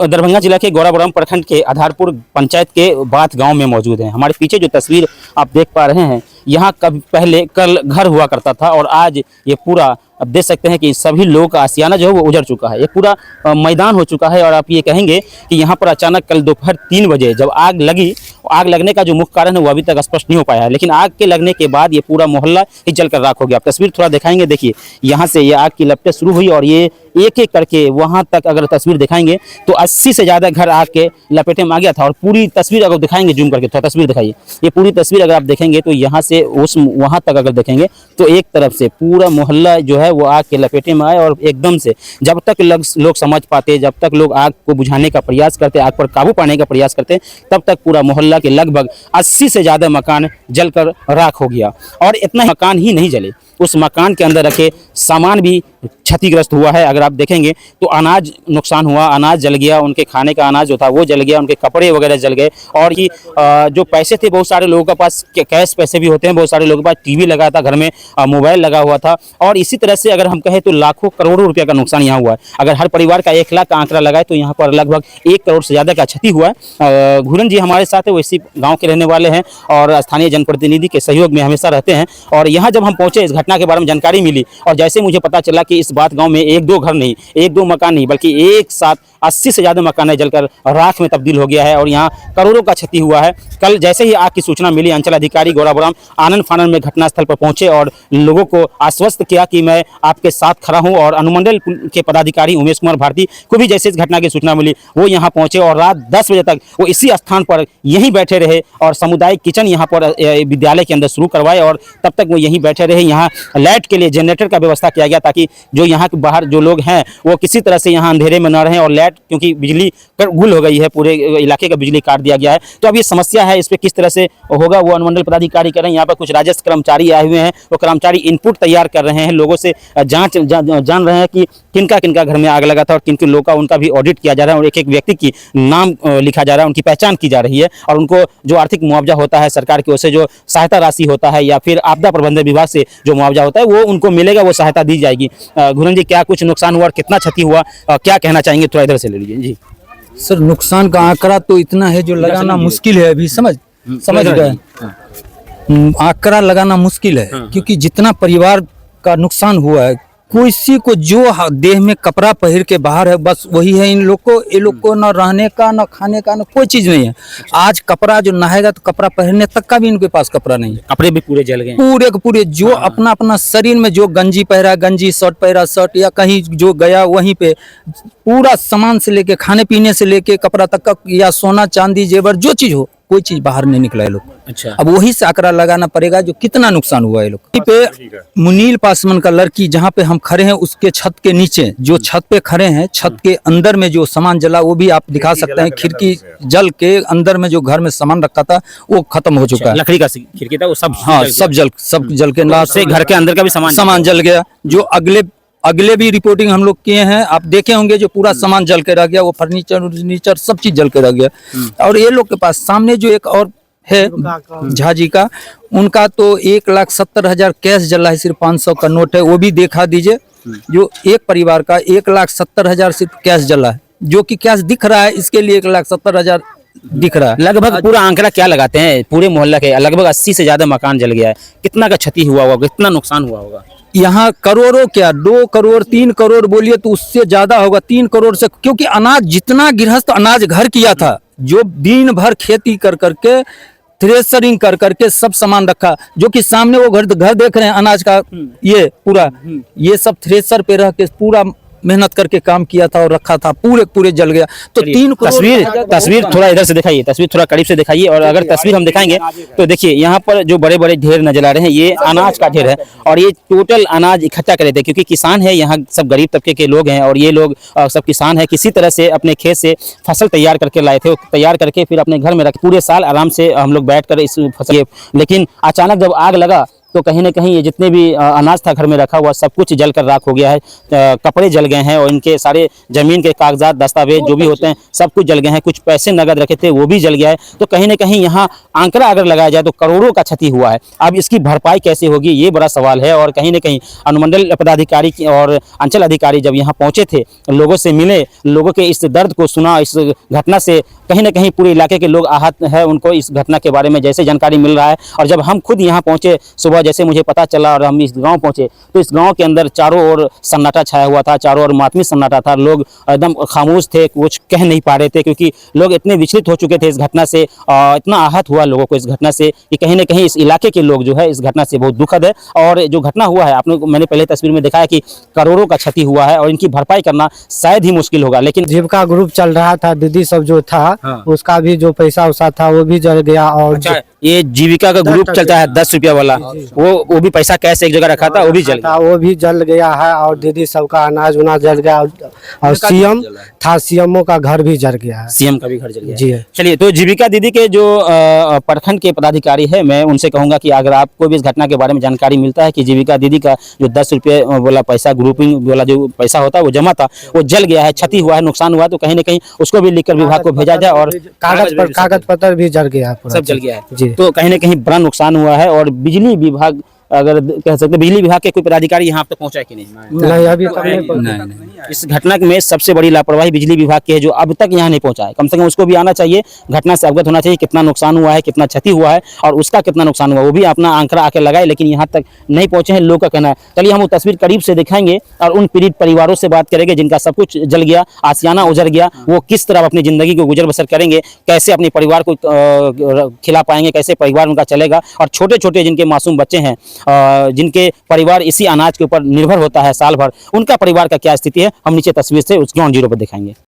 दरभंगा जिला के गौराबौराम प्रखंड के आधारपुर पंचायत के बाथ गांव में मौजूद हैं। हमारे पीछे जो तस्वीर आप देख पा रहे हैं, यहाँ पहले कल घर हुआ करता था और आज ये पूरा अब देख सकते हैं कि सभी लोगों का आशियाना जो है वो उजड़ चुका है। ये पूरा मैदान हो चुका है और आप ये कहेंगे कि यहाँ पर अचानक कल दोपहर 3 बजे जब आग लगी, आग लगने का जो मुख्य कारण है वो अभी तक स्पष्ट नहीं हो पाया है, लेकिन आग के लगने के बाद ये पूरा मोहल्ला ही जलकर राख हो गया। आप तस्वीर थोड़ा दिखाएंगे, देखिए यहाँ से ये आग की लपटें शुरू हुई और ये एक एक करके वहाँ तक अगर तस्वीर दिखाएंगे तो 80 से ज़्यादा घर आग के लपेटे में आ गया था। और पूरी तस्वीर अगर दिखाएंगे, जूम करके थोड़ा तस्वीर दिखाइए, ये पूरी तस्वीर अगर आप देखेंगे तो यहाँ से उस वहाँ तक अगर देखेंगे तो एक तरफ से पूरा मोहल्ला जो है वो आग के लपेटे में आए और एकदम से जब तक लोग समझ पाते, जब तक लोग आग को बुझाने का प्रयास करते, आग पर काबू पाने का प्रयास करते, तब तक पूरा मोहल्ला के लगभग 80 से ज़्यादा मकान जलकर राख हो गया। और इतना मकान ही नहीं जले, उस मकान के अंदर रखे सामान भी क्षतिग्रस्त हुआ है। अगर आप देखेंगे तो अनाज नुकसान हुआ, अनाज जल गया, उनके खाने का अनाज जो था वो जल गया, उनके कपड़े वगैरह जल गए। और ही जो पैसे थे, बहुत सारे लोगों के पास कैश पैसे भी होते हैं, बहुत सारे लोगों के पास टीवी लगा था घर में, मोबाइल लगा हुआ था। और इसी तरह से अगर हम कहें तो लाखों करोड़ों रुपये का नुकसान यहाँ हुआ है। अगर हर परिवार का 1 लाख का आंकड़ा लगाए तो यहाँ पर लगभग 1 करोड़ से ज़्यादा का क्षति हुआ है। घुरन जी हमारे साथ है, वो इसी गाँव के रहने वाले हैं और स्थानीय जनप्रतिनिधि के सहयोग में हमेशा रहते हैं। और यहाँ जब हम पहुँचे, इस घटना के बारे में जानकारी मिली और जैसे मुझे पता चला कि इस बात गांव में 1-2 घर नहीं, 1-2 मकान नहीं, बल्कि एक साथ 80 से ज़्यादा मकान जलकर राख में तब्दील हो गया है और यहाँ करोड़ों का क्षति हुआ है। कल जैसे ही आग की सूचना मिली, अंचल अधिकारी गौराबौराम आनन फानन में घटनास्थल पर पहुंचे और लोगों को आश्वस्त किया कि मैं आपके साथ खड़ा हूं। और अनुमंडल के पदाधिकारी उमेश कुमार भारती को भी जैसे इस घटना की सूचना मिली वो यहाँ पहुंचे और रात 10 बजे तक वो इसी स्थान पर यहीं बैठे रहे और सामुदायिक किचन यहाँ पर विद्यालय के अंदर शुरू करवाए और तब तक वो यहीं बैठे रहे। यहाँ लाइट के लिए जनरेटर का व्यवस्था किया गया ताकि जो यहाँ के बाहर जो लोग हैं वो किसी तरह से यहाँ अंधेरे में न रहें। और लाइट क्योंकि बिजली गुल हो गई है, पूरे इलाके का बिजली काट दिया गया है, तो अब ये समस्या है, इस पर किस तरह से होगा वो अनुमंडल पदाधिकारी कर रहे हैं। यहाँ पर कुछ राजस्व कर्मचारी आए हुए हैं, वो कर्मचारी इनपुट तैयार कर रहे हैं, लोगों से जान रहे हैं कि किनका किनका घर में आग लगा था और किन किन लोगों का उनका भी ऑडिट किया जा रहा है और एक एक व्यक्ति की नाम लिखा जा रहा है, उनकी पहचान की जा रही है और उनको जो आर्थिक मुआवजा होता है सरकार की ओर से, जो सहायता राशि होता है या फिर आपदा प्रबंधन विभाग से जो मुआवजा होता है वो उनको मिलेगा, वो सहायता दी जाएगी। घुरन जी, क्या कुछ नुकसान हुआ और कितना क्षति हुआ, क्या कहना चाहेंगे? थोड़ा इधर से ले लीजिए जी। सर, नुकसान का आंकड़ा तो इतना है जो लगाना मुश्किल है, अभी समझ गए, आंकड़ा लगाना मुश्किल है क्योंकि जितना परिवार का नुकसान हुआ है, किसी को जो देह में कपड़ा पहन के बाहर है बस वही है। इन लोग को न रहने का, न खाने का, न कोई चीज नहीं है। आज कपड़ा जो नहाएगा तो कपड़ा पहनने तक का भी इनके पास कपड़ा नहीं है, कपड़े भी पूरे जल गए, पूरे के पूरे। जो अपना अपना शरीर में जो गंजी पहरा गंजी, शर्ट पहरा शर्ट, या कहीं जो गया वहीं पे पूरा सामान से लेके खाने पीने से लेके कपड़ा तक का, या सोना चांदी जेवर जो चीज हो, कोई चीज बाहर नहीं निकला है लोग। अच्छा, अब वही से आंकड़ा लगाना पड़ेगा जो कितना नुकसान हुआ है लोग पे। मुनील पासवान का लड़की जहाँ पे हम खड़े हैं उसके छत के नीचे, जो छत पे खड़े हैं, छत के अंदर में जो सामान जला वो भी आप दिखा सकते हैं। खिड़की जल के अंदर में जो घर में सामान रखा था वो खत्म हो चुका है। लकड़ी का खिड़की था वो सब, हाँ, सब जल के ना से घर के अंदर का भी सामान जल गया। जो अगले भी रिपोर्टिंग हम लोग किए हैं, आप देखे होंगे, जो पूरा सामान जल के रह गया, वो फर्नीचर सब चीज जल के रह गया। और ये लोग के पास सामने जो एक और है झाजी का, उनका तो 1,70,000 कैश जला है, सिर्फ 500 का नोट है, वो भी देखा दीजिए। जो एक परिवार का 1,70,000 सिर्फ कैश जला है, जो कि कैश दिख रहा है, इसके लिए 1,70,000 दिख रहा है। लगभग पूरा आंकड़ा क्या लगाते हैं? पूरे मोहल्ला के लगभग 80 से ज्यादा मकान जल गया है, कितना का क्षति हुआ होगा, कितना नुकसान हुआ होगा? यहाँ करोड़ों क्या, 2 करोड़ 3 करोड़ बोलिए तो उससे ज्यादा होगा, 3 करोड़ से, क्योंकि अनाज जितना गृहस्थ अनाज घर किया था, जो दिन भर खेती कर करके थ्रेसरिंग कर करके सब सामान रखा, जो कि सामने वो घर देख रहे हैं अनाज का, ये पूरा ये सब थ्रेसर पे रह के पूरा मेहनत करके काम किया था और रखा था, पूरे जल गया। तो 3 तस्वीर थोड़ा इधर से दिखाइए, तस्वीर थोड़ा करीब से दिखाइए। और अगर तस्वीर हम दिखाएंगे तो देखिए यहाँ पर जो बड़े बड़े ढेर नजर आ रहे हैं, ये अनाज का ढेर है और ये टोटल अनाज इकट्ठा कर देते हैं क्योंकि किसान है, यहाँ सब गरीब तबके के लोग हैं और ये लोग सब किसान है, किसी तरह से अपने खेत से फसल तैयार करके लाए थे, तैयार करके फिर अपने घर में रखे, पूरे साल आराम से हम लोग बैठ कर इस फसल। लेकिन अचानक जब आग लगा तो कहीं ना कहीं ये जितने भी अनाज था घर में रखा हुआ सब कुछ जलकर राख हो गया है। कपड़े जल गए हैं और इनके सारे जमीन के कागजात, दस्तावेज जो भी होते हैं सब कुछ जल गए हैं। कुछ पैसे नगद रखे थे वो भी जल गया है। तो कहीं ना कहीं यहाँ आंकड़ा अगर लगाया जाए तो करोड़ों का क्षति हुआ है। अब इसकी भरपाई कैसे होगी, ये बड़ा सवाल है। और कहीं न कहीं अनुमंडल पदाधिकारी और अंचल अधिकारी जब यहाँ पहुंचे थे, लोगों से मिले, लोगों के इस दर्द को सुना, इस घटना से कहीं न कहीं पूरे इलाके के लोग आहत हैं। उनको इस घटना के बारे में जैसे जानकारी मिल रहा है, और जब हम खुद यहाँ पहुँचे सुबह, जैसे मुझे पता चला और हम इस गाँव पहुँचे, तो इस गाँव के अंदर चारों ओर सन्नाटा छाया हुआ था, चारों ओर मातमी सन्नाटा था। लोग एकदम खामोश थे, कुछ कह नहीं पा रहे थे, क्योंकि लोग इतने विचलित हो चुके थे इस घटना से। इतना आहत हुआ लोगों को इस घटना से कि कहीं न कहीं इस इलाके के लोग जो है इस घटना से बहुत दुखद है। और जो घटना हुआ है, आपने मैंने पहले तस्वीर में दिखा है कि करोड़ों का क्षति हुआ है और इनकी भरपाई करना शायद ही मुश्किल होगा। लेकिन जीविका ग्रुप चल रहा था, दीदी सब जो था, हाँ। उसका भी जो पैसा उसा था वो भी जल गया। और अच्छा, ये जीविका का ग्रुप चलता है 10 रुपया वाला, वो भी पैसा कैश एक जगह रखा था, वो भी जल गया। वो भी जल गया है। और दीदी सबका अनाज उनाज जल गया। और सीएम था, सीएमओ का घर भी जल गया है। सीएम का भी घर जल गया। जी। चलिए, तो जीविका दीदी के जो प्रखंड के पदाधिकारी है, मैं उनसे कहूंगा कि अगर आपको भी इस घटना के बारे में जानकारी मिलता है कि जीविका दीदी का जो 10 रुपये वाला पैसा, ग्रुपिंग वाला जो पैसा होता है वो जमा था, वो जल गया है, क्षति हुआ है, नुकसान हुआ है, तो कहीं ना कहीं उसको भी लिखकर विभाग को भेजा जाए। और कागज पत्र भी जल गया है पूरा। सब जल गया है जी। तो कहीं ना कहीं बड़ा नुकसान हुआ है। और बिजली विभाग, अगर कह सकते हैं, बिजली विभाग के कोई पदाधिकारी यहाँ तक पहुंचा है कि नहीं? नहीं, अभी तक नहीं पहुंचा। नहीं। इस घटना में सबसे बड़ी लापरवाही बिजली विभाग की है, जो अब तक यहाँ नहीं पहुंचा है। कम से कम उसको भी आना चाहिए, घटना से अवगत होना चाहिए, कितना नुकसान हुआ है, कितना क्षति हुआ है और उसका कितना नुकसान हुआ, वो भी अपना आंकड़ा आके लगाए। लेकिन यहाँ तक नहीं पहुंचे हैं, लोग का कहना है। चलिए, हम वो तस्वीर करीब से दिखाएंगे और उन पीड़ित परिवारों से बात करेंगे जिनका सब कुछ जल गया, आशियाना उजड़ गया। वो किस तरह अपनी जिंदगी को गुजर बसर करेंगे, कैसे अपने परिवार को खिला पाएंगे, कैसे परिवार उनका चलेगा। और छोटे छोटे जिनके मासूम बच्चे हैं, जिनके परिवार इसी अनाज के ऊपर निर्भर होता है साल भर, उनका परिवार का क्या स्थिति है, हम नीचे तस्वीर से उस ग्राउंड जीरो पर दिखाएंगे।